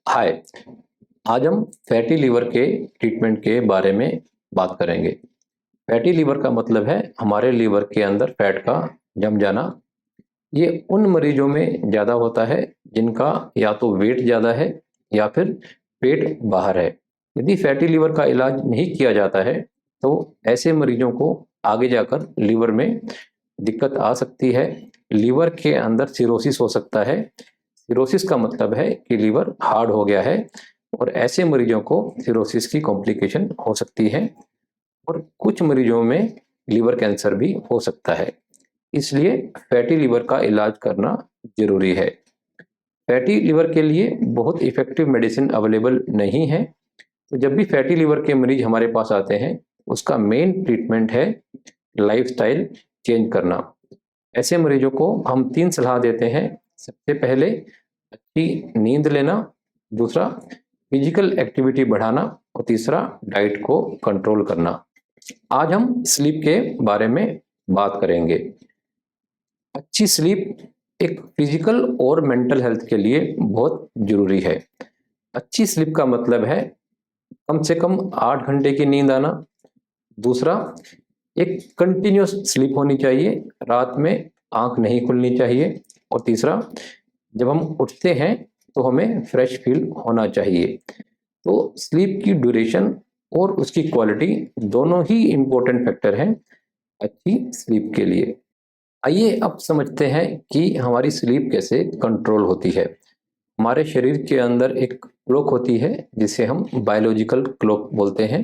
हाय। आज हम fatty liver के ट्रीटमेंट के बारे में बात करेंगे। फैटी लीवर का मतलब है हमारे लीवर के अंदर फैट का जम जाना। ये उन मरीजों में ज़्यादा होता है जिनका या तो वेट ज़्यादा है या फिर पेट बाहर है। यदि फैटी लीवर का इलाज नहीं किया जाता है तो ऐसे मरीजों को आगे जाकर लीवर में दिक्कत आ सकती है। लीवर के अंदर सिरोसिस हो सकता है। सिरोसिस का मतलब है कि लीवर हार्ड हो गया है और ऐसे मरीजों को सिरोसिस की कॉम्प्लिकेशन हो सकती है और कुछ मरीजों में लीवर कैंसर भी हो सकता है। इसलिए फैटी लीवर का इलाज करना जरूरी है। फैटी लीवर के लिए बहुत इफेक्टिव मेडिसिन अवेलेबल नहीं है। तो जब भी फैटी लीवर के मरीज हमारे पास आते हैं उसका मेन ट्रीटमेंट है लाइफस्टाइल चेंज करना। ऐसे मरीजों को हम 3 सलाह देते हैं। सबसे पहले अच्छी नींद लेना, दूसरा फिजिकल एक्टिविटी बढ़ाना और तीसरा डाइट को कंट्रोल करना। आज हम स्लीप के बारे में बात करेंगे। अच्छी स्लीप एक फिजिकल और मेंटल हेल्थ के लिए बहुत जरूरी है। अच्छी स्लीप का मतलब है कम से कम 8 घंटे की नींद आना। दूसरा, एक कंटिन्यूस स्लीप होनी चाहिए, रात में आंख नहीं खुलनी चाहिए। और तीसरा, जब हम उठते हैं तो हमें फ्रेश फील होना चाहिए। तो स्लीप की ड्यूरेशन और उसकी क्वालिटी दोनों ही इम्पोर्टेंट फैक्टर हैं अच्छी स्लीप के लिए। आइए अब समझते हैं कि हमारी स्लीप कैसे कंट्रोल होती है। हमारे शरीर के अंदर एक क्लॉक होती है जिसे हम बायोलॉजिकल क्लॉक बोलते हैं।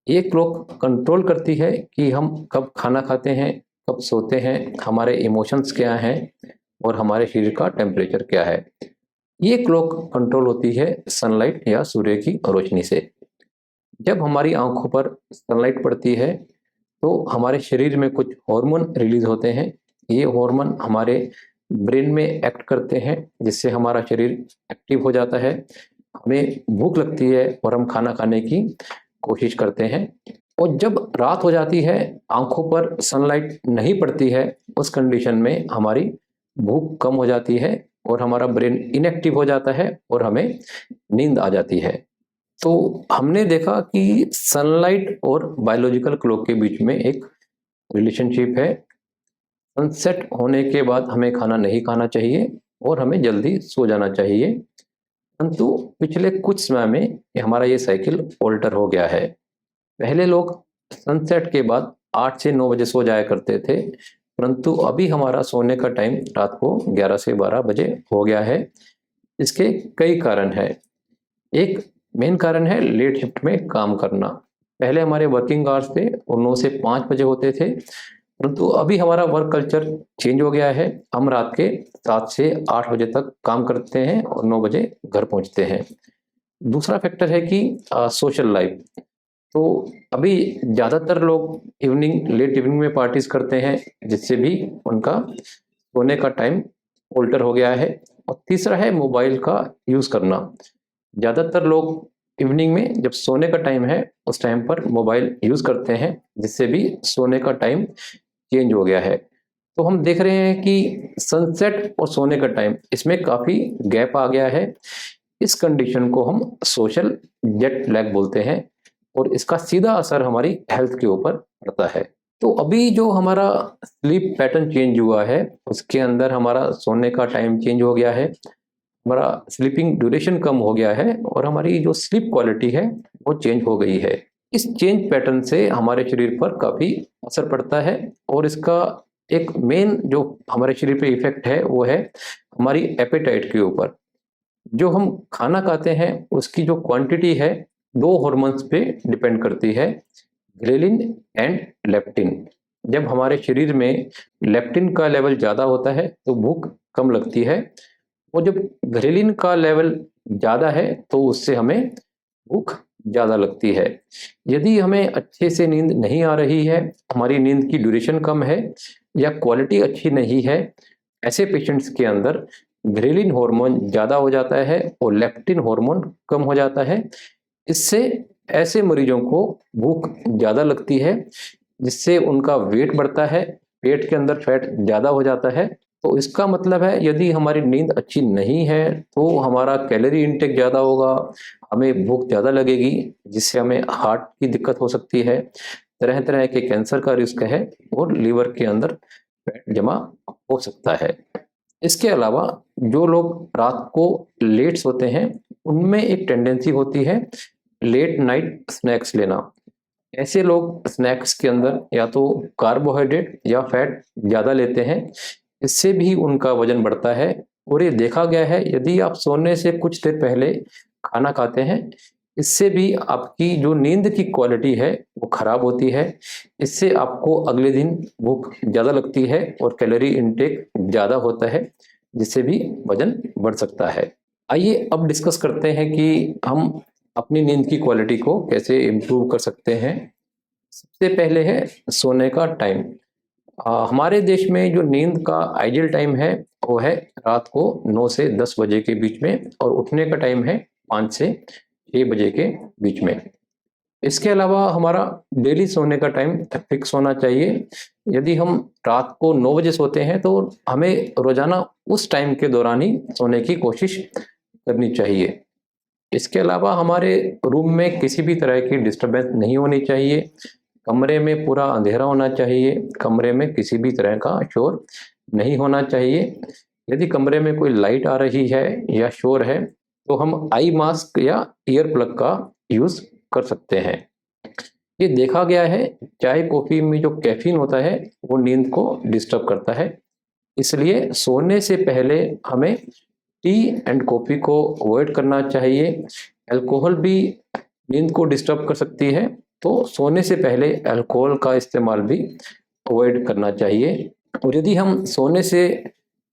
ये क्लॉक कंट्रोल करती है कि हम कब खाना खाते हैं, कब सोते हैं, हमारे इमोशंस क्या हैं और हमारे शरीर का टेम्परेचर क्या है। ये क्लॉक कंट्रोल होती है सनलाइट या सूर्य की रोशनी से। जब हमारी आंखों पर सनलाइट पड़ती है तो हमारे शरीर में कुछ हार्मोन रिलीज होते हैं। ये हार्मोन हमारे ब्रेन में एक्ट करते हैं जिससे हमारा शरीर एक्टिव हो जाता है। हमें भूख लगती है और हम खाना खाने की कोशिश करते हैं। और जब रात हो जाती है, आंखों पर सनलाइट नहीं पड़ती है, उस कंडीशन में हमारी भूख कम हो जाती है और हमारा ब्रेन इनएक्टिव हो जाता है और हमें नींद आ जाती है। तो हमने देखा कि सनलाइट और बायोलॉजिकल क्लॉक के बीच में एक रिलेशनशिप है। सनसेट होने के बाद हमें खाना नहीं खाना चाहिए और हमें जल्दी सो जाना चाहिए। परंतु पिछले कुछ समय में हमारा ये साइकिल ऑल्टर हो गया है। पहले लोग सनसेट के बाद 8 से 9 बजे सो जाया करते थे, परंतु अभी हमारा सोने का टाइम रात को 11 से 12 बजे हो गया है। इसके कई कारण हैं। एक मेन कारण है लेट शिफ्ट में काम करना। पहले हमारे वर्किंग आवर्स थे और 9 से 5 बजे होते थे, परंतु अभी हमारा वर्क कल्चर चेंज हो गया है। हम रात के 7 से 8 बजे तक काम करते हैं और 9 बजे घर पहुंचते हैं। दूसरा फैक्टर है कि सोशल लाइफ। तो अभी ज़्यादातर लोग लेट इवनिंग में पार्टीज करते हैं जिससे भी उनका सोने का टाइम ऑल्टर हो गया है। और तीसरा है मोबाइल का यूज़ करना। ज़्यादातर लोग इवनिंग में जब सोने का टाइम है उस टाइम पर मोबाइल यूज़ करते हैं जिससे भी सोने का टाइम चेंज हो गया है। तो हम देख रहे हैं कि सनसेट और सोने का टाइम इसमें काफ़ी गैप आ गया है। इस कंडीशन को हम सोशल जेट लैग बोलते हैं और इसका सीधा असर हमारी हेल्थ के ऊपर पड़ता है। तो अभी जो हमारा स्लीप पैटर्न चेंज हुआ है उसके अंदर हमारा सोने का टाइम चेंज हो गया है, हमारा स्लीपिंग ड्यूरेशन कम हो गया है और हमारी जो स्लीप क्वालिटी है वो चेंज हो गई है। इस चेंज पैटर्न से हमारे शरीर पर काफ़ी असर पड़ता है और इसका एक मेन जो हमारे शरीर पे इफेक्ट है वो है हमारी एपेटाइट के ऊपर। जो हम खाना खाते हैं उसकी जो क्वांटिटी है 2 हॉर्मोन्स पे डिपेंड करती है, ग्रेलिन एंड लेप्टिन। जब हमारे शरीर में लेप्टिन का लेवल ज़्यादा होता है तो भूख कम लगती है और जब ग्रेलिन का लेवल ज़्यादा है तो उससे हमें भूख ज़्यादा लगती है। यदि हमें अच्छे से नींद नहीं आ रही है, हमारी नींद की ड्यूरेशन कम है या क्वालिटी अच्छी नहीं है, ऐसे पेशेंट्स के अंदर ग्रेलिन हार्मोन ज़्यादा हो जाता है और लेप्टिन हार्मोन कम हो जाता है। इससे ऐसे मरीजों को भूख ज़्यादा लगती है जिससे उनका वेट बढ़ता है, पेट के अंदर फैट ज़्यादा हो जाता है तो इसका मतलब है यदि हमारी नींद अच्छी नहीं है तो हमारा कैलोरी इंटेक ज़्यादा होगा, हमें भूख ज़्यादा लगेगी, जिससे हमें हार्ट की दिक्कत हो सकती है, तरह तरह के कैंसर का रिस्क है और लीवर के अंदर फैट जमा हो सकता है। इसके अलावा जो लोग रात को लेट सोते हैं उनमें एक टेंडेंसी होती है लेट नाइट स्नैक्स लेना। ऐसे लोग स्नैक्स के अंदर या तो कार्बोहाइड्रेट या फैट ज़्यादा लेते हैं, इससे भी उनका वजन बढ़ता है। और ये देखा गया है यदि आप सोने से कुछ देर पहले खाना खाते हैं, इससे भी आपकी जो नींद की क्वालिटी है वो खराब होती है। इससे आपको अगले दिन भूख ज़्यादा लगती है और कैलोरी इनटेक ज़्यादा होता है, जिससे भी वजन बढ़ सकता है। आइए अब डिस्कस करते हैं कि हम अपनी नींद की क्वालिटी को कैसे इम्प्रूव कर सकते हैं। सबसे पहले है सोने का टाइम। हमारे देश में जो नींद का आइडियल टाइम है वो है रात को 9 से 10 बजे के बीच में, और उठने का टाइम है 5 से 6 बजे के बीच में। इसके अलावा हमारा डेली सोने का टाइम फिक्स होना चाहिए। यदि हम रात को 9 बजे सोते हैं तो हमें रोजाना उस टाइम के दौरान ही सोने की कोशिश करनी चाहिए। इसके अलावा हमारे रूम में किसी भी तरह की डिस्टरबेंस नहीं होनी चाहिए, कमरे में पूरा अंधेरा होना चाहिए, कमरे में किसी भी तरह का शोर नहीं होना चाहिए। यदि कमरे में कोई लाइट आ रही है या शोर है तो हम आई मास्क या ईयर प्लग का यूज़ कर सकते हैं। ये देखा गया है चाय कॉफ़ी में जो कैफीन होता है वो नींद को डिस्टर्ब करता है, इसलिए सोने से पहले हमें टी एंड कॉफ़ी को अवॉइड करना चाहिए। अल्कोहल भी नींद को डिस्टर्ब कर सकती है, तो सोने से पहले अल्कोहल का इस्तेमाल भी अवॉइड करना चाहिए। और यदि हम सोने से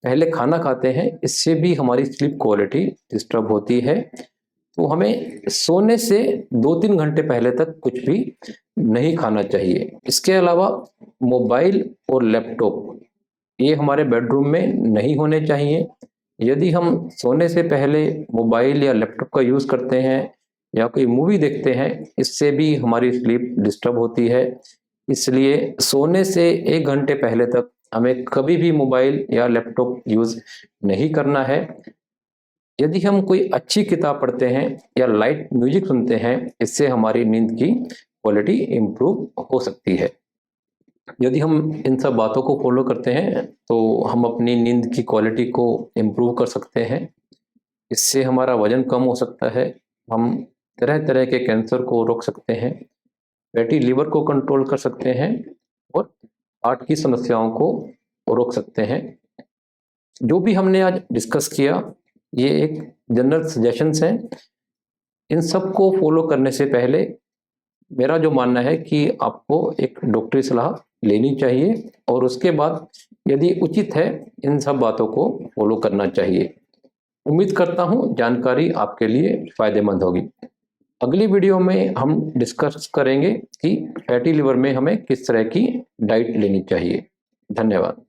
पहले खाना खाते हैं, इससे भी हमारी स्लीप क्वालिटी डिस्टर्ब होती है। तो हमें सोने से 2-3 घंटे पहले तक कुछ भी नहीं खाना चाहिए। इसके अलावा मोबाइल और लैपटॉप ये हमारे बेडरूम में नहीं होने चाहिए। यदि हम सोने से पहले मोबाइल या लैपटॉप का यूज़ करते हैं या कोई मूवी देखते हैं, इससे भी हमारी स्लीप डिस्टर्ब होती है। इसलिए सोने से 1 घंटे पहले तक हमें कभी भी मोबाइल या लैपटॉप यूज़ नहीं करना है। यदि हम कोई अच्छी किताब पढ़ते हैं या लाइट म्यूजिक सुनते हैं, इससे हमारी नींद की क्वालिटी इम्प्रूव हो सकती है। यदि हम इन सब बातों को फॉलो करते हैं तो हम अपनी नींद की क्वालिटी को इम्प्रूव कर सकते हैं। इससे हमारा वजन कम हो सकता है, हम तरह तरह के कैंसर को रोक सकते हैं, फैटी लीवर को कंट्रोल कर सकते हैं और हार्ट की समस्याओं को रोक सकते हैं। जो भी हमने आज डिस्कस किया ये एक जनरल सजेशंस हैं। इन सब को फॉलो करने से पहले मेरा जो मानना है कि आपको एक डॉक्टरी सलाह लेनी चाहिए और उसके बाद यदि उचित है इन सब बातों को फॉलो करना चाहिए। उम्मीद करता हूँ जानकारी आपके लिए फ़ायदेमंद होगी। अगली वीडियो में हम डिस्कस करेंगे कि फैटी लिवर में हमें किस तरह की डाइट लेनी चाहिए। धन्यवाद।